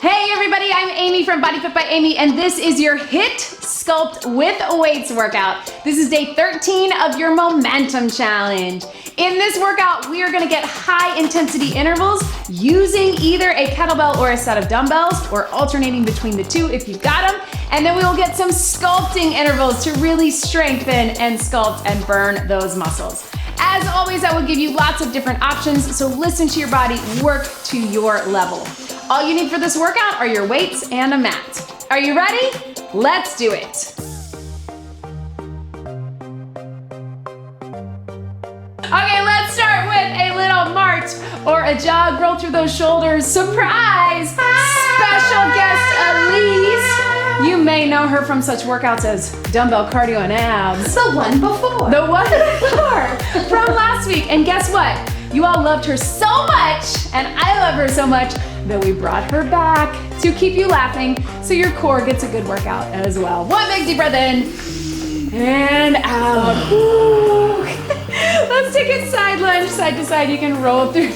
Hey everybody, I'm Amy from BodyFit by Amy, and this is your HIIT Sculpt with weights workout. This is day 13 of your momentum challenge. In this workout, we are gonna get high intensity intervals using either a kettlebell or a set of dumbbells, or alternating between the two if you've got them. And then we will get some sculpting intervals to really strengthen and sculpt and burn those muscles. As always, I will give you lots of different options, so listen to your body, work to your level. All you need for this workout are your weights and a mat. Are you ready? Let's do it. Okay, let's start with a little march or a jog. Roll through those shoulders. Surprise! Special guest Elise. You may know her from such workouts as dumbbell cardio and abs. The one before. The one before from last week. And guess what? You all loved her so much, and I love her so much, that we brought her back to keep you laughing so your core gets a good workout as well. One big deep breath in and out. Ooh. Let's take it side lunge, side to side. You can roll through.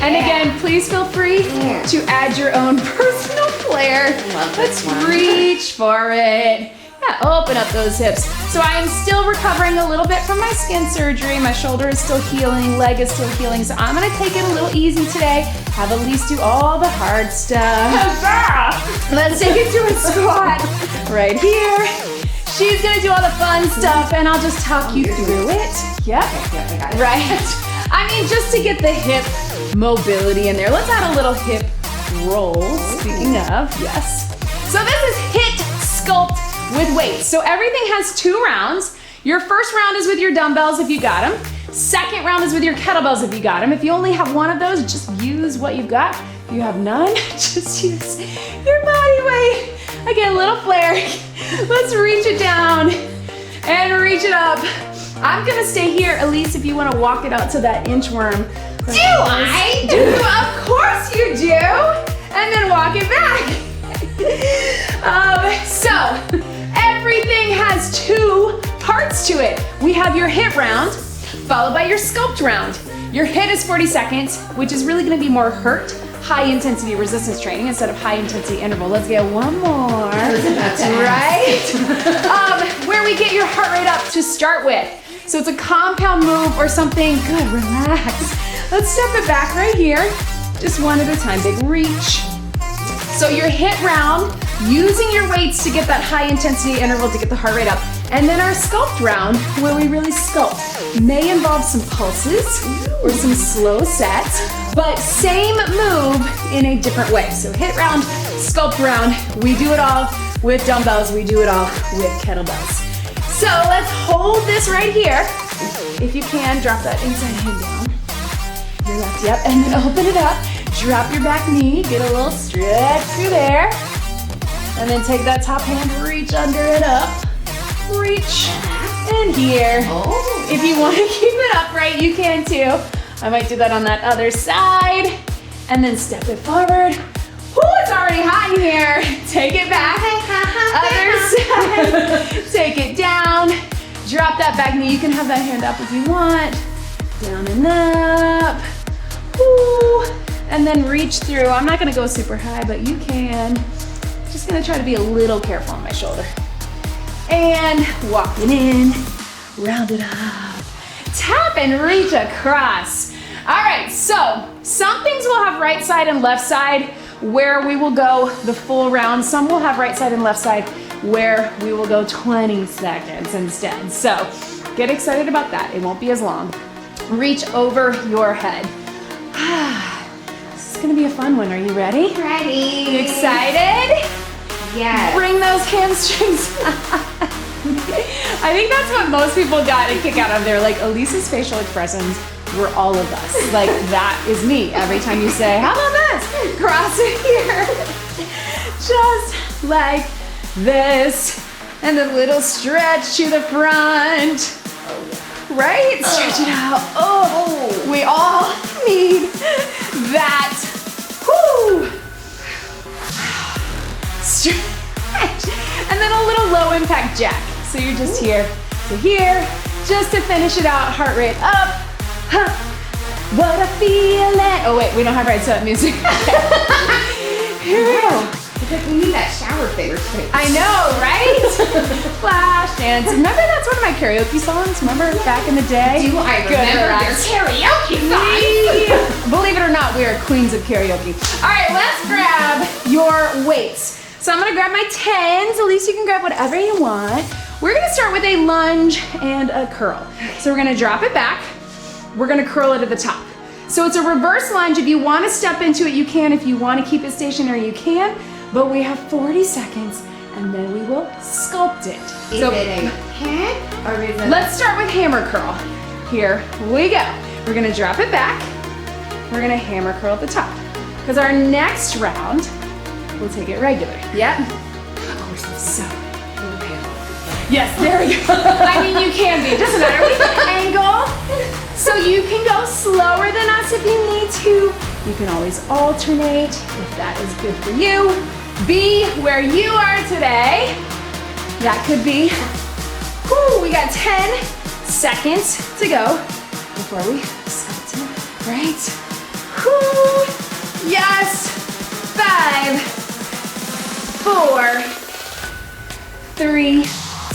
And again, please feel free to add your own personal flair. Let's reach for it. Yeah, open up those hips. So I am still recovering a little bit from my skin surgery. My shoulder is still healing, leg is still healing. So I'm gonna take it a little easy today. Have Elise do all the hard stuff. Let's take it to a squat right here. She's gonna do all the fun stuff and I'll just talk you through it. Yep, right. I mean, just to get the hip mobility in there. Let's add a little hip roll, speaking of, yes. So this is HIIT Sculpt with weights. So everything has 2 rounds. Your first round is with your dumbbells if you got them. Second round is with your kettlebells if you got them. If you only have one of those, just use what you've got. If you have none, just use your body weight. Again, a little flare. Let's reach it down and reach it up. I'm gonna stay here. Elise, if you wanna walk it out to that inchworm. Do I? Of course you do. And then walk it back. So everything has 2 parts to it. We have your HIIT round, followed by your sculpt round. Your HIIT is 40 seconds, which is really gonna be more high intensity resistance training instead of high intensity interval. Let's get one more. That's right. Where we get your heart rate up to start with. So it's a compound move or something. Good, relax. Let's step it back right here. Just one at a time, big reach. So your HIIT round, using your weights to get that high intensity interval to get the heart rate up. And then our sculpt round, where we really sculpt, may involve some pulses or some slow sets, but same move in a different way. So HIIT round, sculpt round, we do it all with dumbbells, we do it all with kettlebells. So let's hold this right here. If you can, drop that inside hand down. Your left, yep, and then open it up. Drop your back knee, get a little stretch through there. And then take that top hand, reach under it up. Reach, and here. If you want to keep it upright, you can too. I might do that on that other side. And then step it forward. Whoo, it's already hot in here. Take it back. Other side. Take it down. Drop that back knee. You can have that hand up if you want. Down and up. Woo. And then reach through. I'm not gonna go super high, but you can. Just gonna try to be a little careful on my shoulder. And walk it in, round it up. Tap and reach across. All right, so some things will have right side and left side where we will go the full round. Some will have right side and left side where we will go 20 seconds instead. So get excited about that. It won't be as long. Reach over your head. This is gonna be a fun one. Are you ready? Ready. You excited? Yes. Bring those hamstrings back. I think that's what most people got a kick out of. They're like, Elise's facial expressions were all of us. Like, that is me. Every time you say, how about this? Cross it here. Just like this. And a little stretch to the front. Right? Stretch it out. Oh, we all need that. Woo! Stretch. And then a little low impact jack. So you're just here to here, just to finish it out. Heart rate up. Huh. What a feeling. Oh wait, we don't have right side music. Here we go. It's like we need that shower figure too. I know, right? Flash dance. Remember that's one of my karaoke songs? Remember back in the day? Do I Good remember your relax. karaoke song? Believe it or not, we are queens of karaoke. All right, let's grab your weights. So I'm gonna grab my 10s. At least you can grab whatever you want. We're gonna start with a lunge and a curl. So we're gonna drop it back. We're gonna curl it at the top. So it's a reverse lunge. If you wanna step into it, you can. If you wanna keep it stationary, you can. But we have 40 seconds and then we will sculpt it. Is it a head or is it? Let's start with hammer curl. Here we go. We're gonna drop it back. We're gonna hammer curl at the top. Because our next round, we'll take it regular. Yep. Oh, so. Yes, there we go. I mean, you can be. It doesn't matter. We can angle. So you can go slower than us if you need to. You can always alternate if that is good for you. Be where you are today. That could be. Whoo, we got 10 seconds to go before we sculpt it. Right? Whoo. Yes. 5, 4, 3,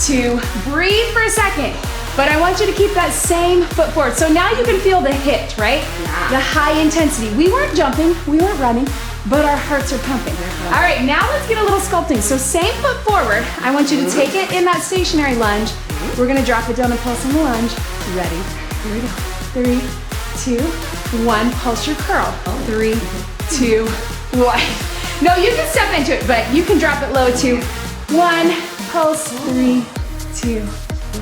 2. Breathe for a second. But I want you to keep that same foot forward. So now you can feel the HIIT, right? Yeah. The high intensity. We weren't jumping, we weren't running, but our hearts are pumping. All right, now let's get a little sculpting. So same foot forward. I want you to take it in that stationary lunge. We're gonna drop it down and pulse in the lunge. Ready? Here we go. 3, 2, 1. Pulse your curl. 3, 2, 1. No, you can step into it, but you can drop it low too. 1. Pulse. 3, 2,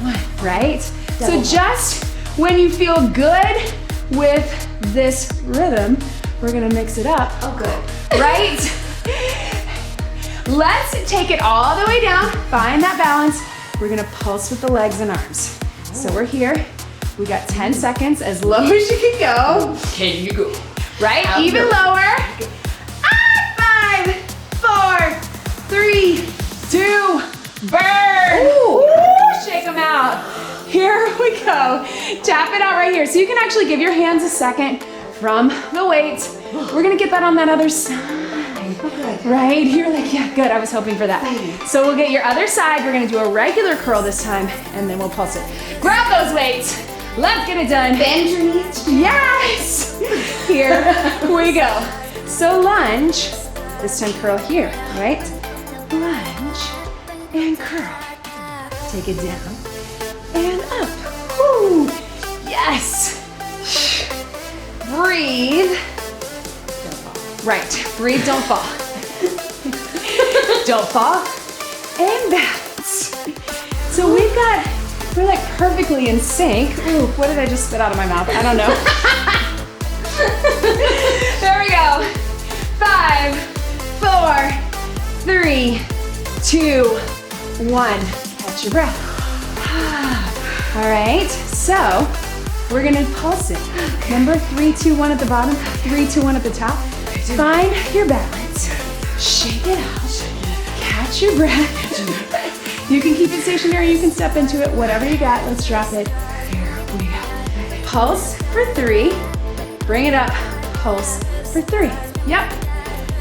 1. Right? So just when you feel good with this rhythm, we're gonna mix it up. Oh, good. Right? Let's take it all the way down. Find that balance. We're gonna pulse with the legs and arms. So we're here. We got 10 seconds, as low as you can go. Can you go? Right? Even lower. 5, 4, 3, 2, burn. Ooh. Shake them out. Here we go. Tap it out right here. So you can actually give your hands a second from the weights. We're gonna get that on that other side. Okay. Right? You're like, yeah, good. I was hoping for that. Thanks. So we'll get your other side. We're gonna do a regular curl this time, and then we'll pulse it. Grab those weights. Let's get it done. Bend your knees. Yes! Here we go. So lunge, this time curl here, right? Lunge and curl. Take it down and up. Woo! Yes! Breathe. Right, breathe, don't fall. Don't fall. And balance. So we're like perfectly in sync. Ooh, what did I just spit out of my mouth? I don't know. There we go. 5, 4, 3, 2, 1. Catch your breath. All right, so we're gonna pulse it. Remember 3, 2, 1 at the bottom, 3, 2, 1 at the top. Find your balance. Shake it out. Catch your breath. You can keep it stationary, you can step into it, whatever you got. Let's drop it. Here we go. Pulse for 3. Bring it up. Pulse for 3. Yep.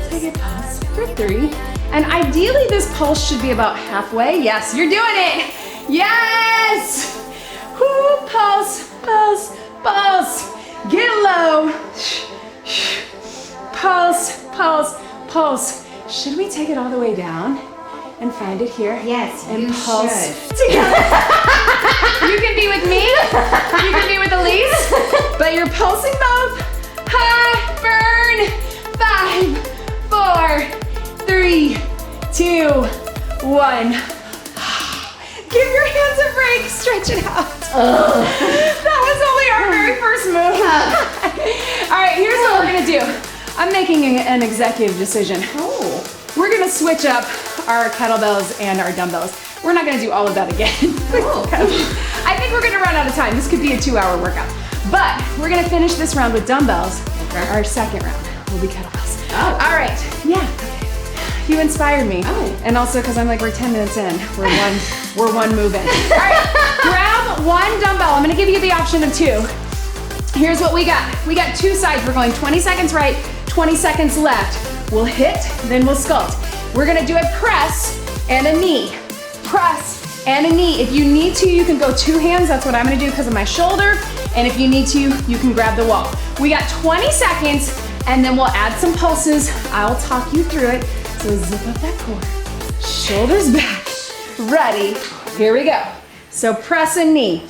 Take a pulse for 3. And ideally this pulse should be about halfway. Yes, you're doing it. Yes. Whoo, pulse, pulse, pulse. Get low. Pulse, pulse, pulse. Should we take it all the way down and find it here? Yes, and you pulse should. together. You can be with me. You can be with Elise, but you're pulsing both. High, burn. 5, 4, 3, 2, 1. Give your hands a break. Stretch it out. That was only our very first move. All right, here's what we're gonna do. I'm making an executive decision. Oh. We're gonna switch up our kettlebells and our dumbbells. We're not gonna do all of that again. I think we're gonna run out of time. This could be a 2-hour workout. But we're gonna finish this round with dumbbells. Okay. Our second round will be kettlebells. Oh. All right, yeah. You inspired me. Oh. And also because I'm like, we're 10 minutes in. We're one move in. All right, grab one dumbbell. I'm gonna give you the option of 2. Here's what we got. We got 2 sides. We're going 20 seconds right, 20 seconds left. We'll hit, then we'll sculpt. We're gonna do a press and a knee. Press and a knee. If you need to, you can go 2 hands. That's what I'm gonna do because of my shoulder. And if you need to, you can grab the wall. We got 20 seconds, and then we'll add some pulses. I'll talk you through it. So zip up that core. Shoulders back. Ready. Here we go. So press a knee.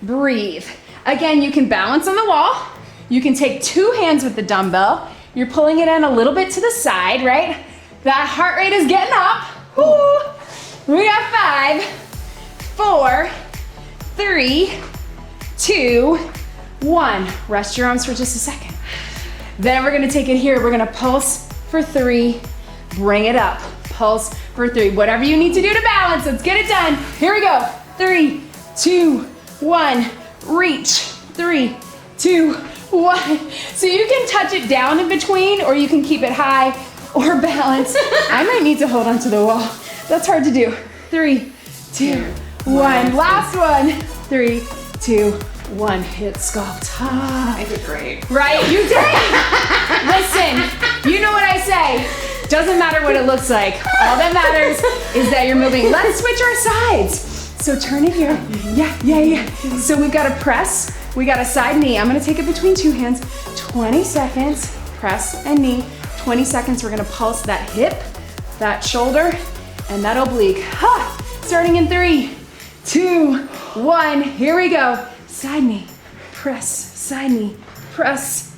Breathe. Again, you can balance on the wall. You can take 2 hands with the dumbbell. You're pulling it in a little bit to the side, right? That heart rate is getting up. Woo. We got 5, 4, 3, 2, 1. Rest your arms for just a second. Then we're gonna take it here. We're gonna pulse for 3, bring it up. Pulse for 3. Whatever you need to do to balance, let's get it done. Here we go. 3, 2, 1. Reach. 3, 2, 1. So you can touch it down in between, or you can keep it high or balance. I might need to hold onto the wall. That's hard to do. 3, 2, 1. Last one. 3, 2, 1. HIIT Sculpt. I did great. Right? You did. Listen, you know what I say. Doesn't matter what it looks like. All that matters is that you're moving. Let's switch our sides. So turn it here. Yeah. So we've got a press. We got a side knee. I'm gonna take it between 2 hands. 20 seconds, press and knee. 20 seconds, we're gonna pulse that hip, that shoulder, and that oblique. Starting in 3, 2, 1. Here we go. Side knee, press, side knee, press.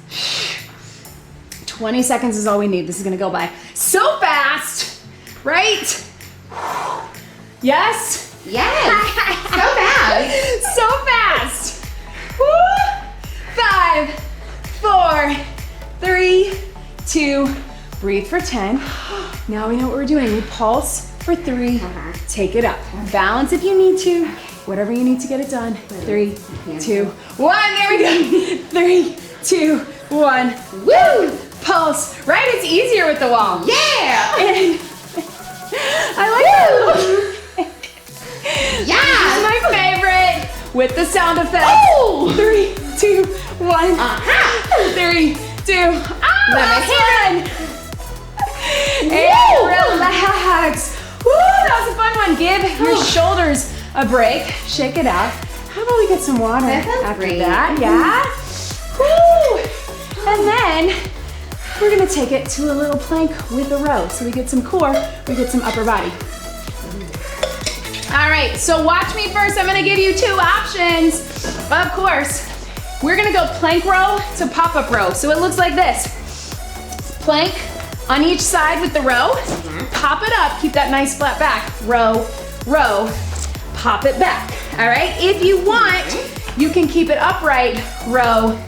20 seconds is all we need. This is gonna go by so fast, right? Yes? Yes. So fast. So fast. Woo. 5, 4, 3, 2, breathe for 10. Now we know what we're doing. We pulse for 3, take it up. Balance if you need to, whatever you need to get it done. 3, 2, 1, there we go. 3, 2, 1, woo! Pulse, right? It's easier with the wall. Yeah. And I like that. Yeah. This is my favorite with the sound effects. Oh. 3, 2, 1. 3, 2. Hand. And relax. Woo, that was a fun one. Give your shoulders a break. Shake it out. How about we get some water after that? Yeah. Woo. And then we're gonna take it to a little plank with a row. So we get some core, we get some upper body. All right, so watch me first. I'm gonna give you 2 options. Of course, we're gonna go plank row to pop-up row. So it looks like this. Plank on each side with the row. Pop it up, keep that nice flat back. Row, row, pop it back. All right, if you want, you can keep it upright, row,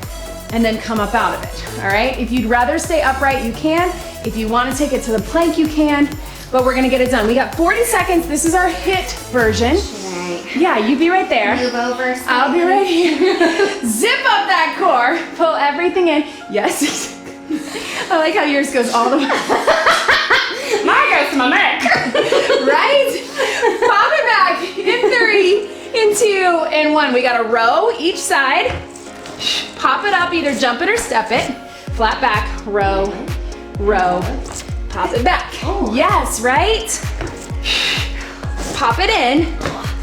and then come up out of it. All right, if you'd rather stay upright, you can. If you wanna take it to the plank, you can. But we're gonna get it done. We got 40 seconds. This is our HIIT version. Right. Yeah, you be right there. Move over. I'll be right here. Zip up that core. Pull everything in. Yes. I like how yours goes all the way. Mine goes to my neck. Right? Pop it back in 3, in 2, in 1. We got a row each side. Pop it up, either jump it or step it. Flat back, row, row. Pop it back. Yes, right? Pop it in.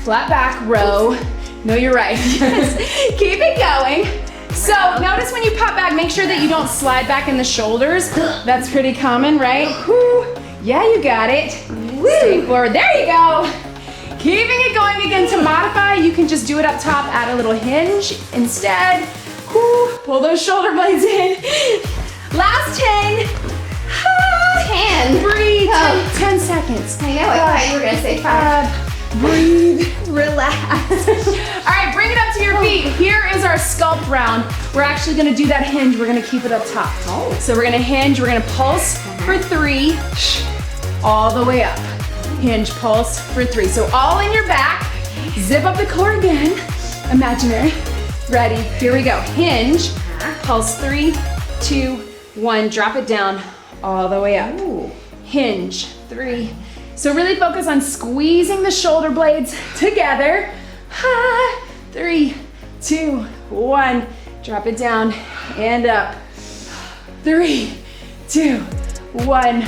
Flat back, row. No, you're right. Yes. Keep it going. So notice when you pop back, make sure that you don't slide back in the shoulders. That's pretty common, right? Woo. Yeah, you got it. Stay forward. There you go. Keeping it going again. To modify, you can just do it up top, add a little hinge instead. Woo. Pull those shoulder blades in. Last 10. 10. Breathe. 10 seconds. I know, I thought you were gonna say 5. Breathe, relax. All right, bring it up to your feet. Here is our sculpt round. We're actually gonna do that hinge. We're gonna keep it up top. So we're gonna hinge, we're gonna pulse for 3, all the way up. Hinge, pulse for 3. So all in your back. Zip up the core again. Imaginary. Ready, here we go. Hinge, pulse 3, 2, 1. Drop it down, all the way up. Hinge, 3. So really focus on squeezing the shoulder blades together. 3, 2, 1. Drop it down and up. 3, 2, 1,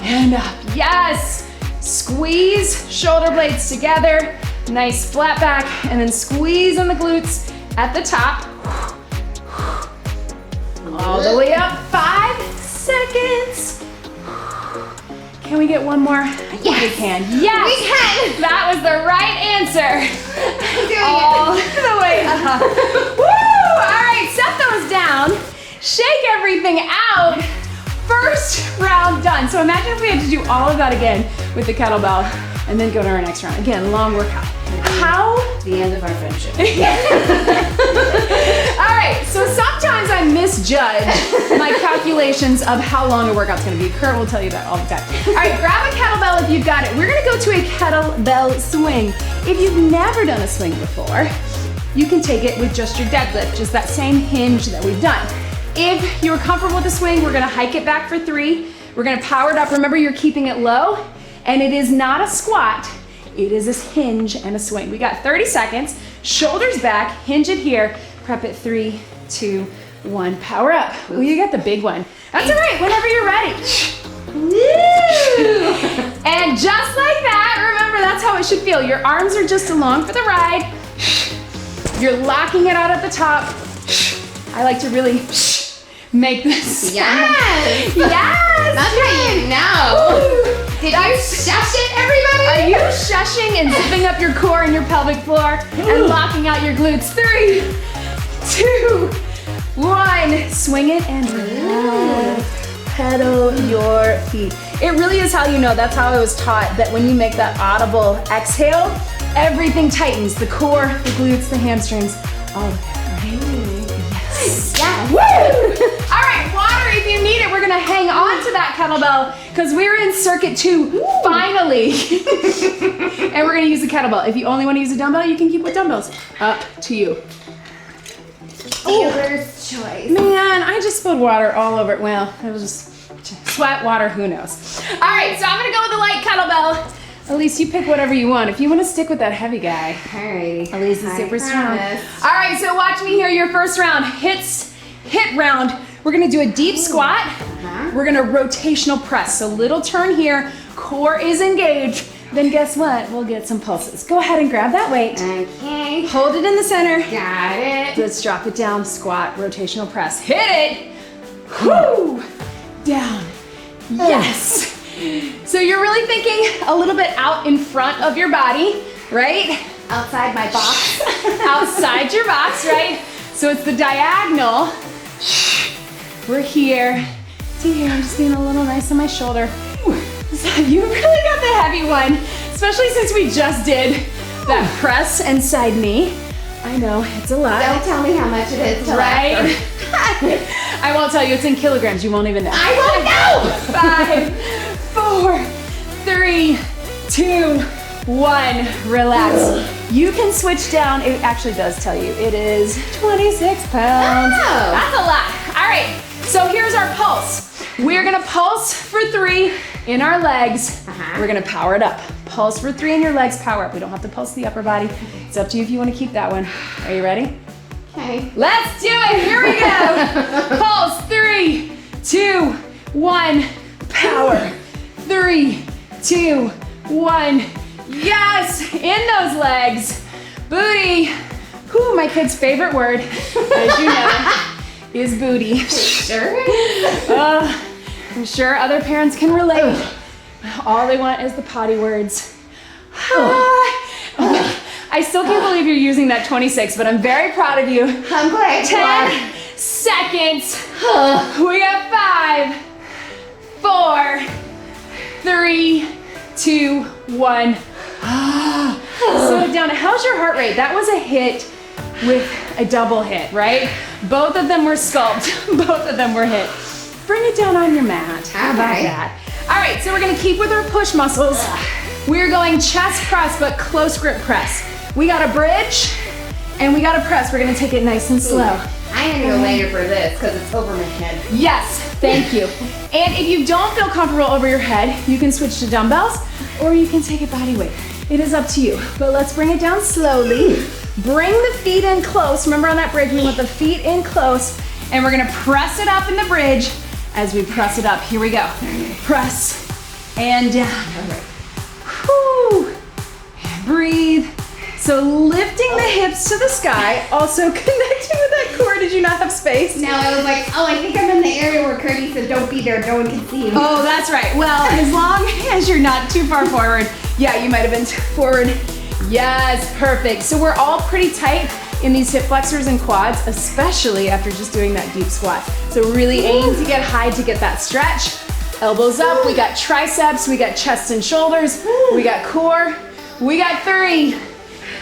and up. Yes! Squeeze shoulder blades together, nice flat back, and then squeeze on the glutes at the top. All the way up, 5 seconds. Can we get one more? I think we can. Yes! We can! That was the right answer. I'm doing All it. the way up. Woo! All right, set those down. Shake everything out. First round done. So imagine if we had to do all of that again with the kettlebell and then go to our next round. Again, long workout. How? The end of our friendship. All right, so sometimes I misjudge my calculations of how long a workout's gonna be. Kurt will tell you that all the time. All right, grab a kettlebell if you've got it. We're gonna go to a kettlebell swing. If you've never done a swing before, you can take it with just your deadlift, just that same hinge that we've done. If you're comfortable with the swing, we're gonna hike it back for 3. We're gonna power it up. Remember, you're keeping it low, and it is not a squat. It is a hinge and a swing. We got 30 seconds, shoulders back, hinge it here, prep it 3, 2, 1, power up. Ooh, you got the big one. That's all right, whenever you're ready. Woo! And just like that, remember that's how it should feel. Your arms are just along for the ride. You're locking it out at the top. I like to really make this. Yes! Yes! That's how you know. Did you shush it, everybody? Are you shushing and zipping up your core and your pelvic floor and locking out your glutes? 3, 2, 1. Swing it and relax. Pedal your feet. It really is how you know. That's how I was taught, that when you make that audible exhale, everything tightens. The core, the glutes, the hamstrings, all of it, right? Yes. Yes. Woo! All right, water if you need it. We're gonna hang on to that kettlebell because we're in circuit 2, finally. And we're gonna use the kettlebell. If you only wanna use a dumbbell, you can keep with dumbbells. Up to you. Dealer's choice. Man, I just spilled water all over it. Well, it was just sweat, water, who knows. All right, so I'm gonna go with the light kettlebell. Elise, you pick whatever you want. If you want to stick with that heavy guy. Alrighty. Elise is super strong. promise. All right, so watch me here. Your first round, HIIT round. We're gonna do a deep squat. We're gonna rotational press. So little turn here, core is engaged. Then guess what? We'll get some pulses. Go ahead and grab that weight. Okay. Hold it in the center. Got it. Let's drop it down, squat, rotational press. Hit it. Whoo! Down. Yes. So you're really thinking a little bit out in front of your body, right? Outside my box. Outside your box, right? So it's the diagonal. We're here to here. I'm just being a little nice on my shoulder. So you really got the heavy one, especially since we just did that press and side knee. I know, it's a lot. Don't tell me how much it is till Right? after. I won't tell you, it's in kilograms, you won't even know. I won't know! 5, 4, 3, 2, 1, relax. You can switch down, it actually does tell you, it is 26 pounds. Oh. That's a lot. All right, so here's our pulse. We're gonna pulse for 3 in our legs. We're gonna power it up. Pulse for 3 in your legs, power up. We don't have to pulse the upper body. It's up to you if you wanna keep that one. Are you ready? Okay. Let's do it, here we go. Pulse, 3, 2, 1, power. 3, 2, 1, yes, in those legs. Booty, whew, my kid's favorite word, as you know, is booty. Sure. I'm sure other parents can relate. All they want is the potty words. I still can't believe you're using that 26, but I'm very proud of you. I'm glad you 10 seconds. We got 5, 4, 3, 2, 1. Slow it down. How's your heart rate? That was a hit with a double hit, right? Both of them were sculpt. Both of them were hit. Bring it down on your mat. How about Okay. that? All right, so we're gonna keep with our push muscles. We're going chest press, but close grip press. We got a bridge, and we got a press. We're gonna take it nice and slow. I'm gonna go later for this because it's over my head. Yes, thank you. And if you don't feel comfortable over your head, you can switch to dumbbells, or you can take a body weight. It is up to you, but let's bring it down slowly. Bring the feet in close. Remember on that bridge, we want the feet in close, and we're gonna press it up in the bridge as we press it up. Here we go. Press and down. Whew. And breathe. So lifting the hips to the sky, also connecting with that core. Did you not have space? No, I was like, oh, I think I'm in the area where Curdy said don't be there, no one can see you. Oh, that's right. Well, as long as you're not too far forward. Yeah, you might have been forward. Yes, perfect. So we're all pretty tight in these hip flexors and quads, especially after just doing that deep squat. So really aim to get high to get that stretch. Elbows up, we got triceps, we got chest and shoulders, we got core. We got 3,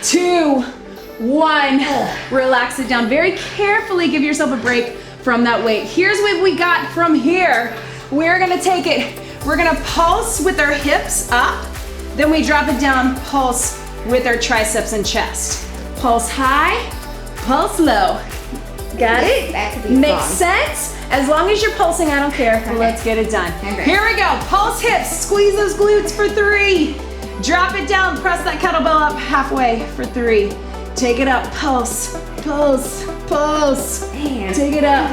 2, 1. Relax it down. Very carefully give yourself a break from that weight. Here's what we got from here. We're gonna take it, we're gonna pulse with our hips up, then we drop it down, pulse with our triceps and chest. Pulse high, pulse low. Got it? Makes sense? As long as you're pulsing, I don't care. Okay. Let's get it done. Okay. Here we go. Pulse hips, squeeze those glutes for 3. Drop it down, press that kettlebell up halfway for 3. Take it up, pulse, pulse, pulse. And take it up.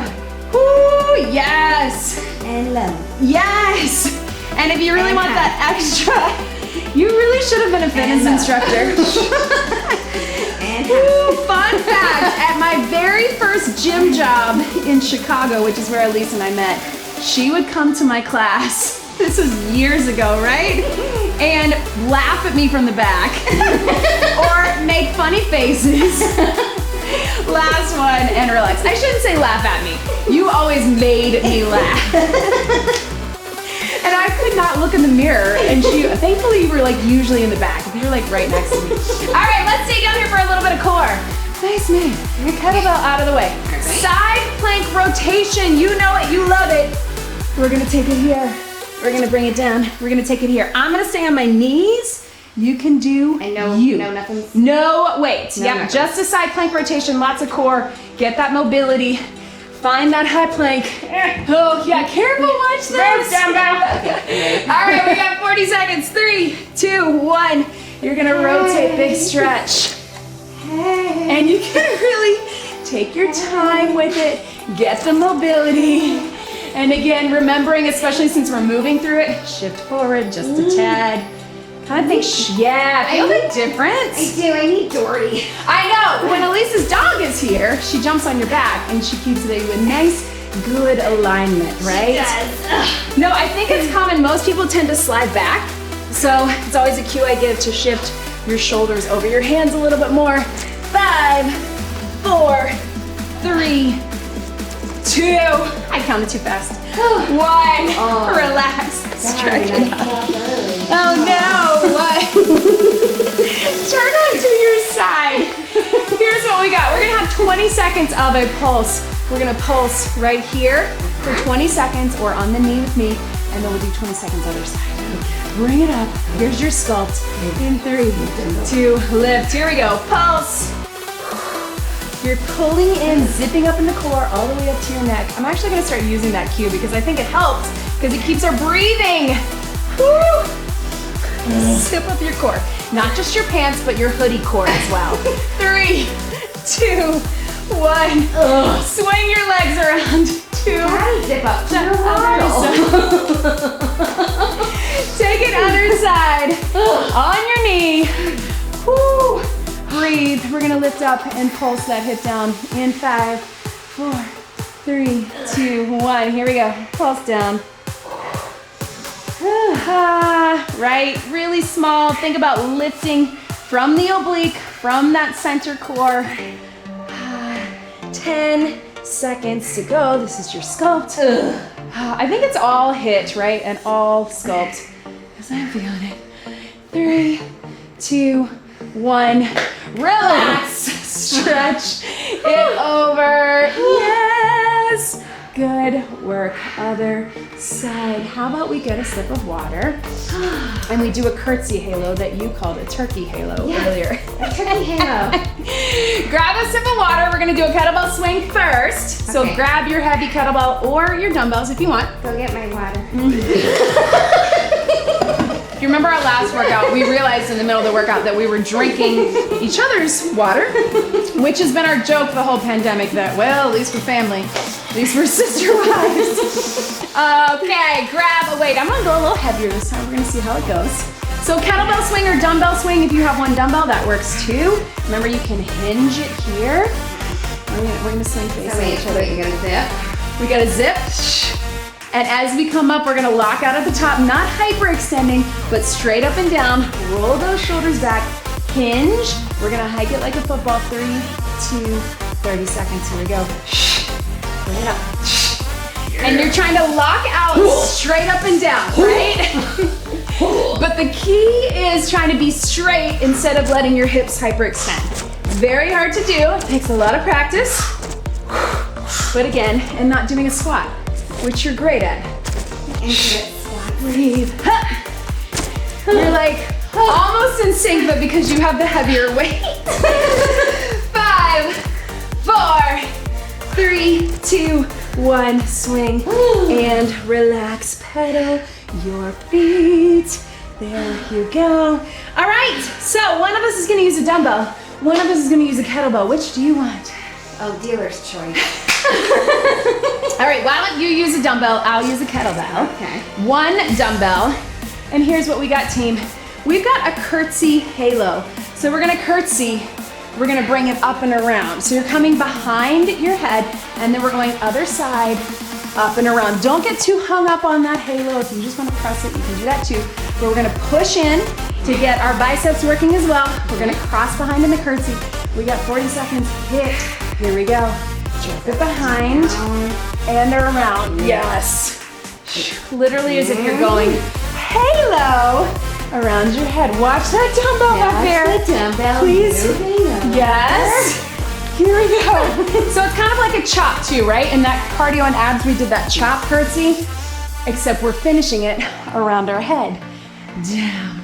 Woo, yes. And low. Yes. And if you really want that extra, you really should have been a fitness instructor. Ooh, fun fact, at my very first gym job in Chicago, which is where Elise and I met, she would come to my class, this was years ago, right? And laugh at me from the back, or make funny faces. Last one, and relax. I shouldn't say laugh at me. You always made me laugh. And I could not look in the mirror, and thankfully you were like usually in the back. You were like right next to me. All right, let's stay down here for a little bit of core. Nice, man. Your kettlebell out of the way. Side plank rotation, you know it, you love it. We're gonna take it here. We're gonna bring it down. We're gonna take it here. I'm gonna stay on my knees. You can do nothing. No weight. Yep, just a side plank rotation, lots of core. Get that mobility. Find that high plank. Oh yeah, careful, watch this. All right, we got 40 seconds. 3, 2, 1. You're gonna rotate, big stretch. And you can really take your time with it. Get the mobility. And again, remembering, especially since we're moving through it, shift forward just a tad. Kind of think, feel the difference? I do, I need Dory. I know, when Elise's dog is here, she jumps on your back and she keeps it in nice, good alignment, right? She does. No, I think it's common. Most people tend to slide back. So it's always a cue I give to shift your shoulders over your hands a little bit more. 5, 4, 3, 2. I counted too fast. 1. Relax. Stretch it out. Oh no! What? Turn onto your side. Here's what we got. We're gonna have 20 seconds of a pulse. We're gonna pulse right here for 20 seconds, or on the knee with me, and then we'll do 20 seconds other side. Bring it up. Here's your sculpt. In 3, 2, lift. Here we go. Pulse. You're pulling in, zipping up in the core all the way up to your neck. I'm actually gonna start using that cue because I think it helps because it keeps our breathing. Woo! Zip up your core. Not just your pants, but your hoodie core as well. 3, 2, 1. Swing your legs around. 2. Zip up to your Take it other side. On your knee. Woo! Breathe. We're gonna lift up and pulse that hip down. In 5, 4, 3, 2, 1. Here we go. Pulse down. Right, really small. Think about lifting from the oblique, from that center core. 10 seconds to go. This is your sculpt. I think it's all HIIT, right? And all sculpt. Because I'm feeling it. 3, 2, 1. Relax. Stretch it over. Yes. Good work. Other side. How about we get a sip of water and we do a curtsy halo that you called a turkey halo earlier. A turkey halo. Grab a sip of water. We're gonna do a kettlebell swing first. So grab your heavy kettlebell or your dumbbells if you want. Go get my water. You remember our last workout, we realized in the middle of the workout that we were drinking each other's water, which has been our joke the whole pandemic that, well, at least we're family. At least we're sister wives. Okay, grab a weight. I'm gonna go a little heavier this time. We're gonna see how it goes. So kettlebell swing or dumbbell swing, if you have one dumbbell, that works too. Remember, you can hinge it here. We're gonna swing facing each other. You gotta zip. We gotta zip. And as we come up, we're gonna lock out at the top, not hyperextending, but straight up and down. Roll those shoulders back, hinge. We're gonna hike it like a football. 3, 2, 30 seconds. Here we go. Bring it up. And you're trying to lock out straight up and down, right? But the key is trying to be straight instead of letting your hips hyperextend. Very hard to do, it takes a lot of practice. But again, and not doing a squat, which you're great at. Breathe. You're like almost in sync, but because you have the heavier weight. 5, 4, 3, 2, 1, swing and relax, pedal your feet. There you go. All right, so one of us is gonna use a dumbbell, one of us is gonna use a kettlebell. Which do you want? Oh, dealer's choice. All right, why don't you use a dumbbell, I'll use a kettlebell. Okay. One dumbbell, and here's what we got, team. We've got a curtsy halo. So we're gonna curtsy, we're gonna bring it up and around. So you're coming behind your head, and then we're going other side, up and around. Don't get too hung up on that halo. If you just wanna press it, you can do that too. But we're gonna push in to get our biceps working as well. We're gonna cross behind in the curtsy. We got 40 seconds, hit. Here we go. Drop it behind and around. Yes. Literally as if you're going halo around your head. Watch that dumbbell up there. The dumbbell. Please. Yes. Here we go. So it's kind of like a chop too, right? In that cardio and abs, we did that chop curtsy, except we're finishing it around our head. Down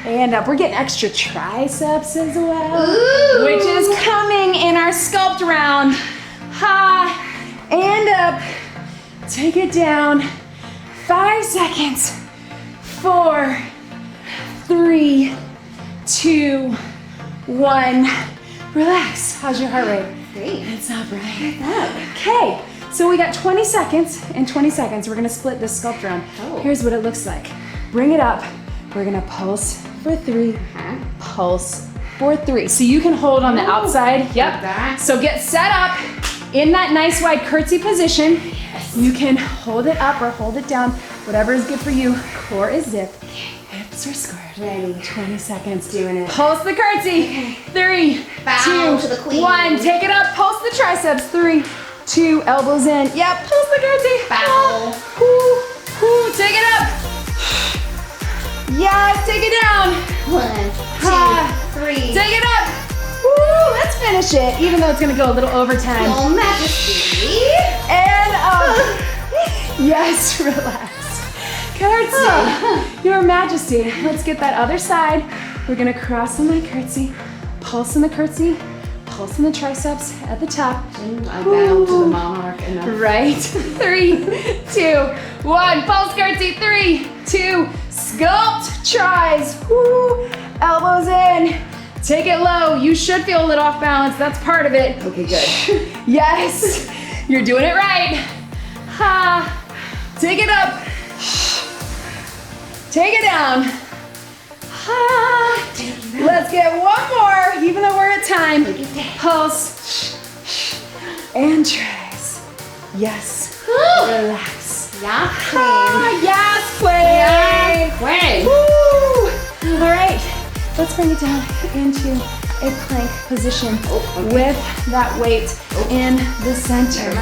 and up. We're getting extra triceps as well, which is coming in our sculpt round. Ha, and up. Take it down. 5 seconds. 4, 3, 2, 1. Relax. How's your heart rate? Great. It's up, right? Okay, so we got 20 seconds. In 20 seconds, we're gonna split this sculpt round. Here's what it looks like. Bring it up. We're gonna pulse for 3, pulse for 3. So you can hold on the outside. Yep. So get set up in that nice wide curtsy position. You can hold it up or hold it down, whatever is good for you. Core is zip, hips are squared. Ready. 20 seconds. Doing it. Pulse the curtsy. 3, Bow 2, to the queen. 1. Take it up. Pulse the triceps. 3, 2. Elbows in. Yep. Pulse the curtsy. Bow. Take it up. Yes. Take it down. 1, 2, 3. Take it up. Woo. Let's finish it, even though it's gonna go a little overtime. Your Majesty. And up. Yes. Relax. Curtsy. Your Majesty. Let's get that other side. We're gonna cross in that curtsy, pulse in the curtsy, pulse in the triceps at the top. I bow to the monarch. Right. 3, 2, 1. Pulse curtsy. 3, 2. Sculpt tries. Woo. Elbows in. Take it low. You should feel a little off balance. That's part of it. Okay, good. Yes. You're doing it right. Ha. Take it up. Take it down. Ha. Let's get one more, even though we're at time. Pulse. And tries. Yes. Relax. Yeah, Ah, yes, queen. Woo. All right. Let's bring it down into a plank position with that weight in the center.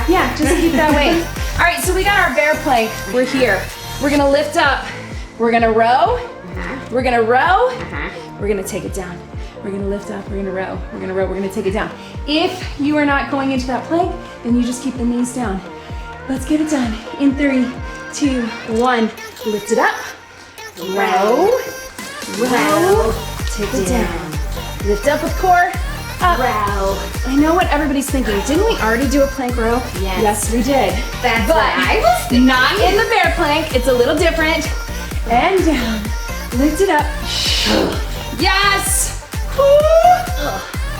Yeah, just keep that weight. All right, so we got our bear plank. We're here. We're gonna lift up. We're gonna row. We're gonna row. We're gonna take it down. We're gonna lift up. We're gonna row. We're gonna row. We're gonna take it down. If you are not going into that plank, then you just keep the knees down. Let's get it done. In 3, 2, 1. Lift it up. Row. Row. Take it down. Lift up with core. Up. Row. I know what everybody's thinking. Didn't we already do a plank row? Yes. Yes, we did. That's but what I was thinking. not in the bear plank. It's a little different. And down. Lift it up. Yes.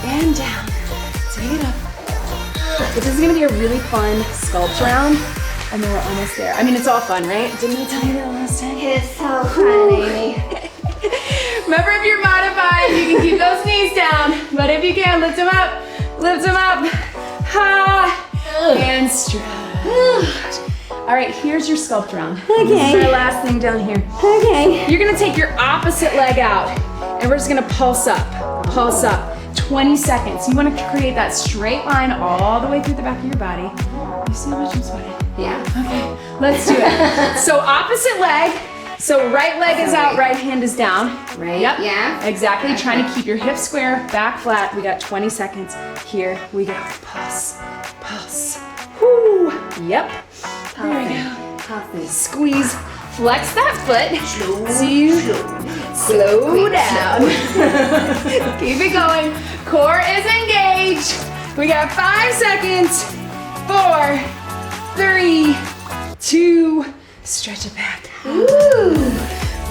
And down. Take it up. This is gonna be a really fun sculpt round, and then we're almost there. I mean, it's all fun, right? Didn't I tell you that last time? It's so fun, Amy. Remember, if you're modified, you can keep those knees down, but if you can, lift them up, ha, and stretch. All right, here's your sculpt round. Okay. This is our last thing down here. Okay. You're gonna take your opposite leg out, and we're just gonna pulse up, 20 seconds. You wanna create that straight line all the way through the back of your body. You see how much I'm sweating? Yeah. Okay, let's do it. So opposite leg, so right leg is out, right hand is down. Right, Yep. yeah. Exactly, Okay. trying to keep your hips square, back flat. We got 20 seconds. Here we go, pulse. Whoo, yep. There we go. Squeeze, flex that foot. Slow down. Keep it going. Core is engaged. We got 5 seconds. 4, 3, 2, stretch it back. Ooh.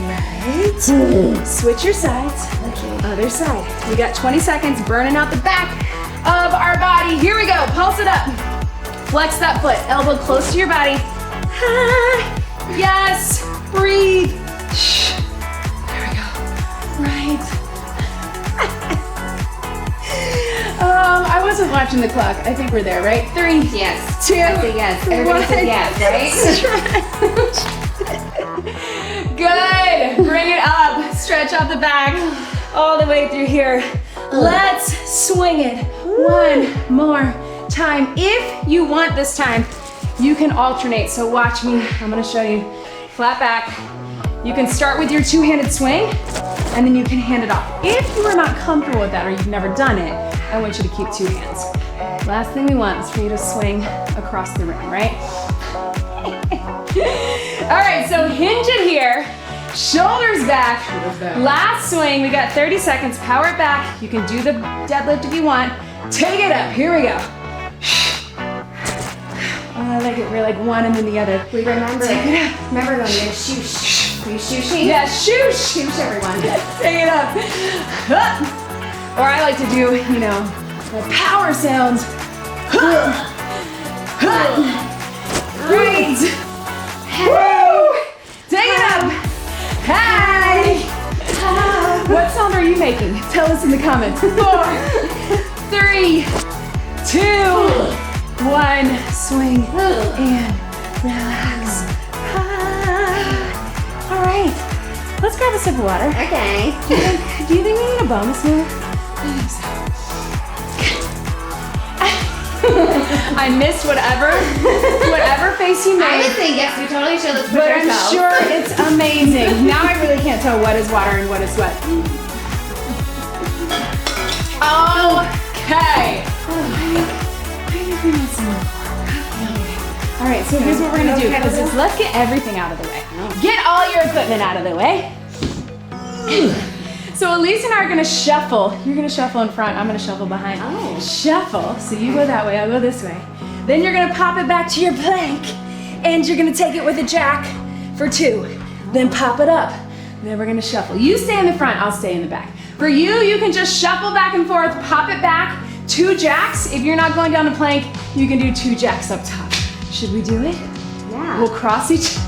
Right. Switch your sides. Okay. Other side. We got 20 seconds burning out the back of our body. Here we go. Pulse it up. Flex that foot. Elbow close to your body. Yes. Breathe. There we go. Right. I wasn't watching the clock. I think we're there, right? 3, Yes. 2, I say yes. Everybody says yes, right? Good. Bring it up. Stretch out the back all the way through here. Let's swing it one more time. If you want this time, you can alternate. So watch me. I'm going to show you. Flat back. You can start with your two-handed swing, and then you can hand it off. If you are not comfortable with that or you've never done it, I want you to keep 2 hands. Last thing we want is for you to swing across the room, right? All right, so hinge it here. Shoulders back. Last swing, we got 30 seconds. Power it back. You can do the deadlift if you want. Take it up, here we go. I like it, we're like one and then the other. We remember Take it up. Remember when you're shoosh. Are you shooshing? Yeah, shoosh. Shoosh, everyone. Take it up. Or I like to do, you know, the power sounds. Great. Woo! Take it up. Hey. What sound are you making? Tell us in the comments. 4, 3, 2, 1. Swing and relax. All right. Let's grab a sip of water. Okay. Do you think we need a bonus move? I think so. I missed whatever face you I made, would say yes, we totally should. Let's push but I'm ourselves. sure it's amazing. Now I really can't tell what is water and what is sweat. Okay. I think we need some more. All right, so here's what we're gonna do. Let's get everything out of the way. Get all your equipment out of the way. So Elise and I are gonna shuffle. You're gonna shuffle in front, I'm gonna shuffle behind. Oh. Shuffle, so you go that way, I'll go this way. Then you're gonna pop it back to your plank, and you're gonna take it with a jack for 2. Then pop it up. Then we're gonna shuffle. You stay in the front, I'll stay in the back. For you, you can just shuffle back and forth, pop it back, 2 jacks. If you're not going down the plank, you can do 2 jacks up top. Should we do it? Yeah. We'll cross each.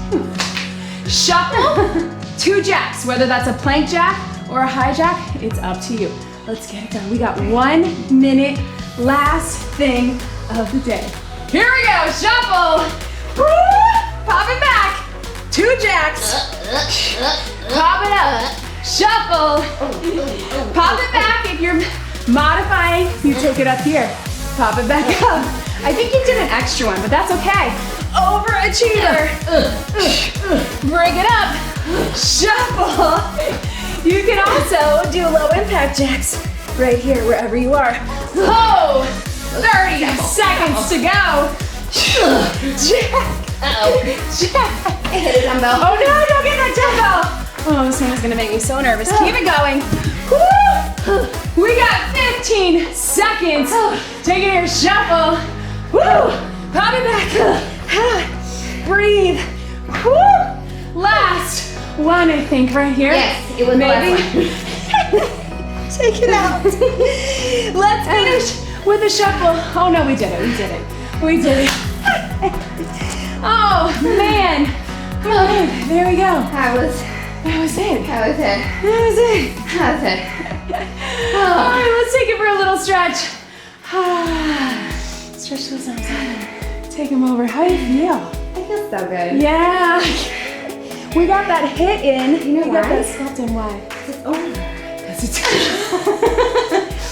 Shuffle, 2 jacks, whether that's a plank jack or a high jack, it's up to you. Let's get it done. We got 1 minute, last thing of the day. Here we go, shuffle. Woo! Pop it back, 2 jacks. Pop it up, shuffle. Pop it back. If you're modifying, you take it up here. Pop it back up. I think you did an extra one, but that's okay. Overachiever. Bring it up. Shuffle. You can also do low impact jacks right here, wherever you are. Oh, 30 seconds to go. Jack. Jack. Hit a dumbbell. Oh no, don't get that dumbbell. Oh, this one is gonna make me so nervous. Keep it going. Woo! We got 15 seconds. Take it here, shuffle. Woo! Pop it back. Breathe. Woo! Last one, I think, right here. Yes, it was the last maybe. one. Take it out. Let's finish with a shuffle. Oh no, we did it, we did it. We did it. Oh man. All right, there we go. That was it. That was it. That was it. All right, let's take it for a little stretch. Stretch those arms out. Take them over. How do you feel? I feel so good. Yeah. We got that hit in. You know we why? got that sculpt in. Why? It's over. Because it's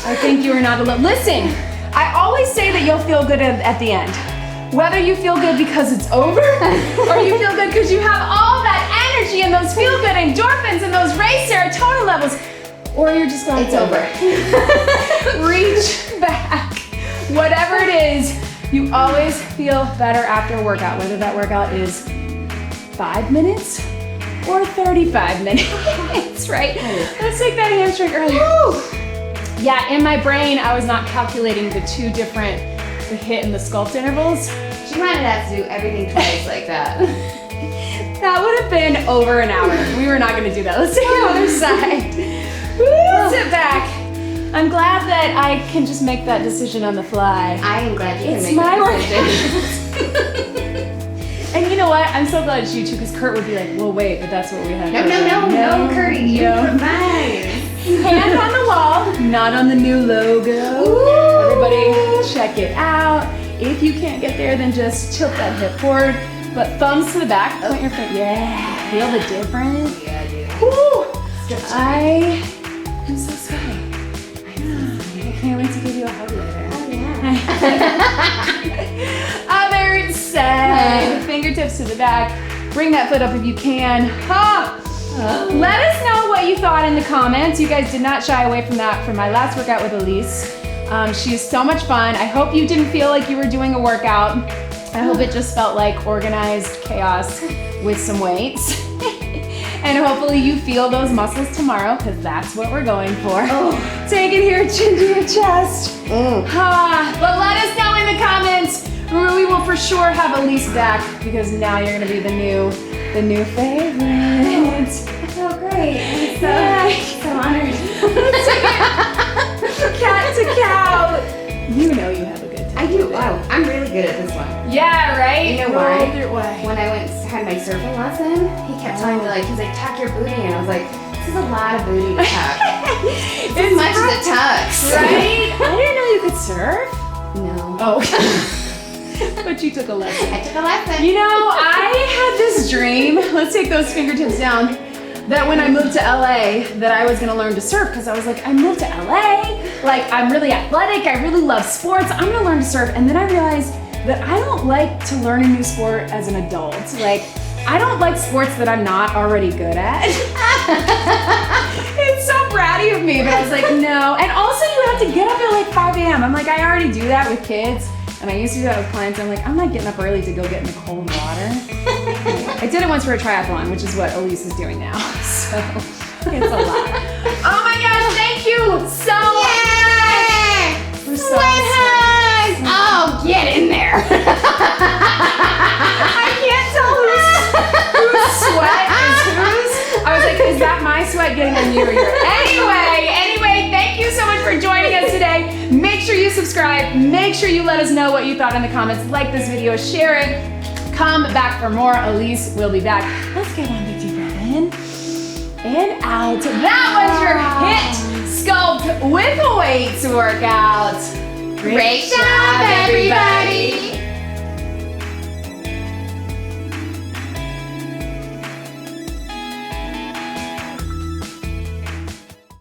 I think you are not alone. Listen, I always say that you'll feel good at the end. Whether you feel good because it's over or you feel good because you have all that energy and those feel good endorphins and those raised serotonin levels, or you're just glad it's over. Reach back. Whatever it is, you always feel better after a workout, whether that workout is 5 minutes or 35 minutes, right? Let's take that hamstring earlier. Woo! Yeah, in my brain, I was not calculating the two different, the HIIT and the sculpt intervals. She might have to do everything twice like that. That would have been over an hour. We were not gonna do that. Let's take the other side. Woo, sit back. I'm glad that I can just make that decision on the fly. I am glad you can It's make my that decision. And you know what? I'm so glad it's you too, because Kurt would be like, well, wait, but that's what we have. No, Curdy, you improvise. Hand on the wall, not on the new logo. Ooh. Everybody, check it out. If you can't get there, then just tilt that hip forward. But thumbs to the back, point your foot. Yeah, feel the difference? Yeah, I do. Woo! I am so sweaty. I can't wait to give you a hug later. Oh, yeah. Other side, fingertips to the back. Bring that foot up if you can. Ha! Let us know what you thought in the comments. You guys did not shy away from that from my last workout with Elise. She is so much fun. I hope you didn't feel like you were doing a workout. I hope it just felt like organized chaos with some weights. And hopefully you feel those muscles tomorrow, because that's what we're going for. Oh. Take it here, chin to your chest. But let us know in the comments. We will for sure have Elise back, because now you're gonna be the new favorite. I feel great. I'm so honored. Let's take it cat to cow. You know you have a good time. I do. Wow, I'm really good at this one. Yeah, right? You know why? Roll through why? When I had my surfing lesson, he kept telling me he's like, tuck your booty, and I was like, this is a lot of booty to tuck. It's as much as it tucks. Right? I didn't know you could surf. No. Oh. But you took a lesson. I took a lesson. You know, I had this dream, let's take those fingertips down, that when I moved to LA, that I was gonna learn to surf, because I was like, I moved to LA, like I'm really athletic, I really love sports, I'm gonna learn to surf. And then I realized that I don't like to learn a new sport as an adult. Like, I don't like sports that I'm not already good at. It's so bratty of me, but I was like, no. And also you have to get up at like 5 a.m. I'm like, I already do that with kids. And I used to do that with clients. I'm like, I'm not getting up early to go get in the cold water. I did it once for a triathlon, which is what Elise is doing now. So it's a lot. Oh my gosh, thank you so much. We're so hugs! Oh, get in there. I can't tell whose sweat is whose. I was like, is that my sweat getting on you or yours? Anyway, thank you so much for joining us today. Make sure you subscribe. Make sure you let us know what you thought in the comments. Like this video, share it. Come back for more. Elise will be back. Let's get one big deep breath in and out. That was your HIIT Sculpt with weights workout. Great job, everybody.